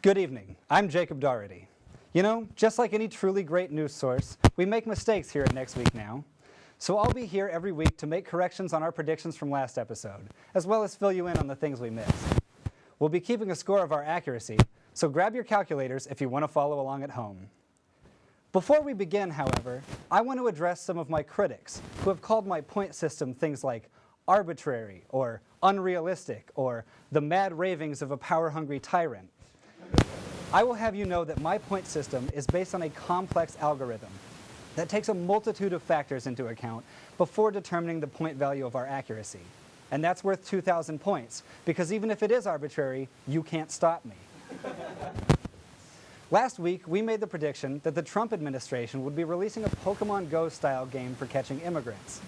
Good evening. I'm Jacob Doherty. You know, just like any truly great news source, we make mistakes here at Next Week Now. So I'll be here every week to make corrections on our predictions from last episode, as well as fill you in on the things we missed. We'll be keeping a score of our accuracy, so grab your calculators if you want to follow along at home. Before we begin, however, I want to address some of my critics who have called my point system things like arbitrary or unrealistic or the mad ravings of a power-hungry tyrant. I will have you know that my point system is based on a complex algorithm that takes a multitude of factors into account before determining the point value of our accuracy. And that's worth 2,000 points, because even if it is arbitrary, you can't stop me. Last week, we made the prediction that the Trump administration would be releasing a Pokemon Go-style game for catching immigrants.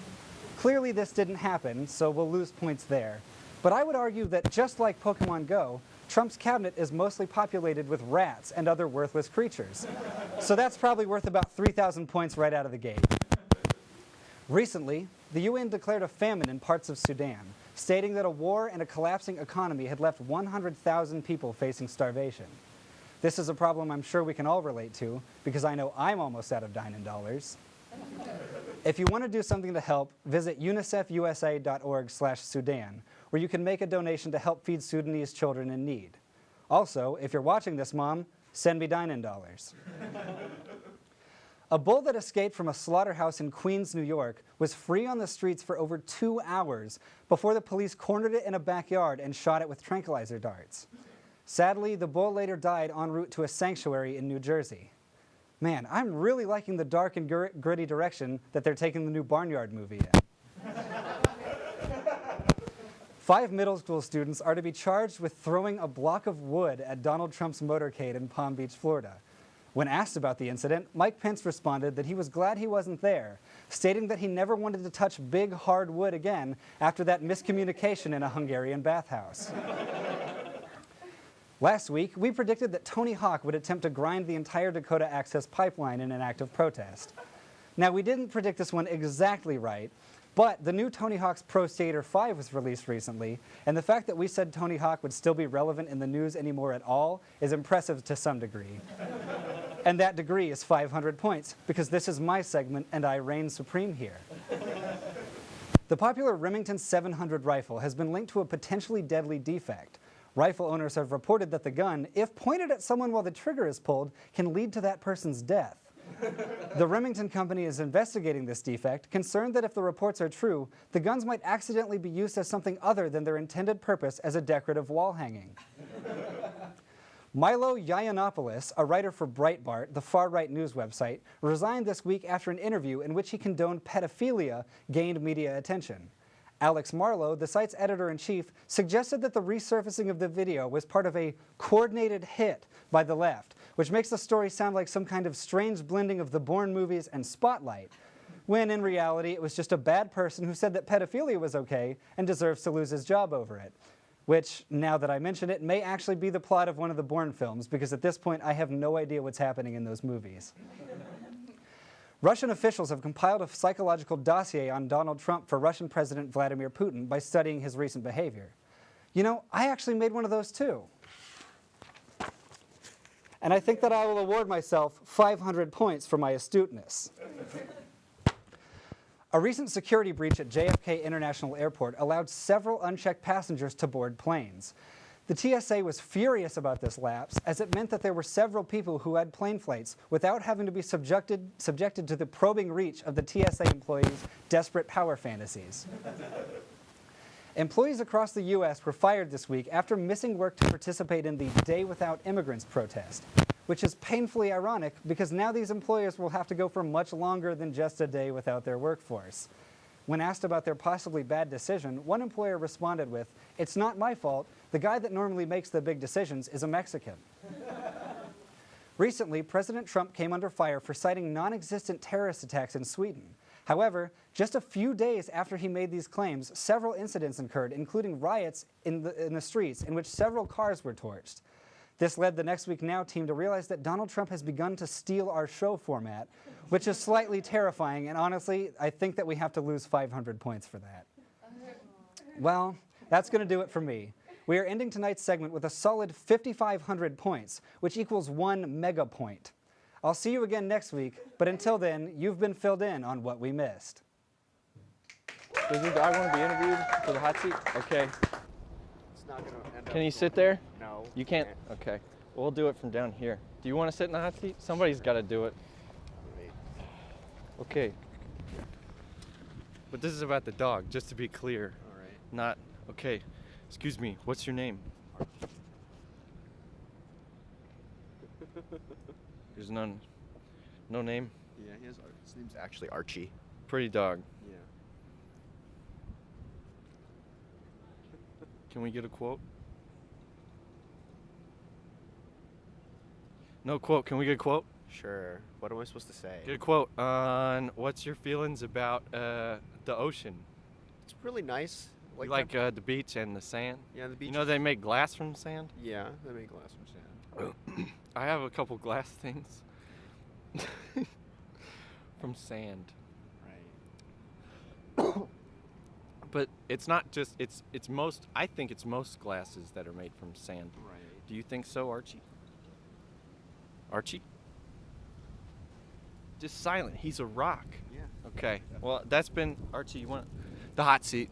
Clearly, this didn't happen, so we'll lose points there. But I would argue that just like Pokemon Go, Trump's cabinet is mostly populated with rats and other worthless creatures. So that's probably worth about 3,000 points right out of the gate. Recently, the UN declared a famine in parts of Sudan, stating that a war and a collapsing economy had left 100,000 people facing starvation. This is a problem I'm sure we can all relate to, because I know I'm almost out of dine-in dollars. If you want to do something to help, visit unicefusa.org/Sudan, where you can make a donation to help feed Sudanese children in need. Also, if you're watching this, Mom, send me dine-in dollars. A bull that escaped from a slaughterhouse in Queens, New York, was free on the streets for over 2 hours before the police cornered it in a backyard and shot it with tranquilizer darts. Sadly, the bull later died en route to a sanctuary in New Jersey. Man, I'm really liking the dark and gritty direction that they're taking the new Barnyard movie in. 5 middle school students are to be charged with throwing a block of wood at Donald Trump's motorcade in Palm Beach, Florida. When asked about the incident, Mike Pence responded that he was glad he wasn't there, stating that he never wanted to touch big, hard wood again after that miscommunication in a Hungarian bathhouse. Last week, we predicted that Tony Hawk would attempt to grind the entire Dakota Access Pipeline in an act of protest. Now, we didn't predict this one exactly right, but the new Tony Hawk's Pro Skater 5 was released recently, and the fact that we said Tony Hawk would still be relevant in the news anymore at all is impressive to some degree. And that degree is 500 points, because this is my segment and I reign supreme here. The popular Remington 700 rifle has been linked to a potentially deadly defect. Rifle owners have reported that the gun, if pointed at someone while the trigger is pulled, can lead to that person's death. The Remington company is investigating this defect, concerned that if the reports are true, the guns might accidentally be used as something other than their intended purpose as a decorative wall hanging. Milo Yiannopoulos, a writer for Breitbart, the far-right news website, resigned this week after an interview in which he condoned pedophilia gained media attention. Alex Marlow, the site's editor-in-chief, suggested that the resurfacing of the video was part of a coordinated hit by the left, which makes the story sound like some kind of strange blending of the Bourne movies and Spotlight, when in reality it was just a bad person who said that pedophilia was okay and deserves to lose his job over it. Which, now that I mention it, may actually be the plot of one of the Bourne films, because at this point I have no idea what's happening in those movies. Russian officials have compiled a psychological dossier on Donald Trump for Russian President Vladimir Putin by studying his recent behavior. You know, I actually made one of those too. And I think that I will award myself 500 points for my astuteness. A recent security breach at JFK International Airport allowed several unchecked passengers to board planes. The TSA was furious about this lapse, as it meant that there were several people who had plane flights without having to be subjected to the probing reach of the TSA employees' desperate power fantasies. Employees across the U.S. were fired this week after missing work to participate in the Day Without Immigrants protest, which is painfully ironic because now these employers will have to go for much longer than just a day without their workforce. When asked about their possibly bad decision, one employer responded with, "It's not my fault. The guy that normally makes the big decisions is a Mexican." Recently, President Trump came under fire for citing non-existent terrorist attacks in Sweden. However, just a few days after he made these claims, several incidents occurred, including riots in the streets in which several cars were torched. This led the Next Week Now team to realize that Donald Trump has begun to steal our show format, which is slightly terrifying, and honestly, I think that we have to lose 500 points for that. Well, that's going to do it for me. We are ending tonight's segment with a solid 5,500 points, which equals 1 mega point. I'll see you again next week, but until then, you've been filled in on what we missed. Does your dog want to be interviewed for the hot seat? Okay. It's not gonna end Can up you sit there? No. You can't? Okay. We'll do it from down here. Do you want to sit in the hot seat? Somebody's got to do it. Okay. But this is about the dog, just to be clear. All right. Not, okay. Excuse me, what's your name? There's none. No name? Yeah, his name's actually Archie. Pretty dog. Yeah. Can we get a quote? No quote. Can we get a quote? Sure. What am I supposed to say? Get a quote on what's your feelings about the ocean? It's really nice. You like the beach and the sand? Yeah, the beach. You know they make glass from sand? Yeah, they make glass from sand. I have a couple glass things from sand. Right. But it's not just, it's most, I think it's most glasses that are made from sand. Right. Do you think so, Archie? Archie? Just silent. He's a rock. Yeah. Okay. Well, that's been, Archie, you want the hot seat?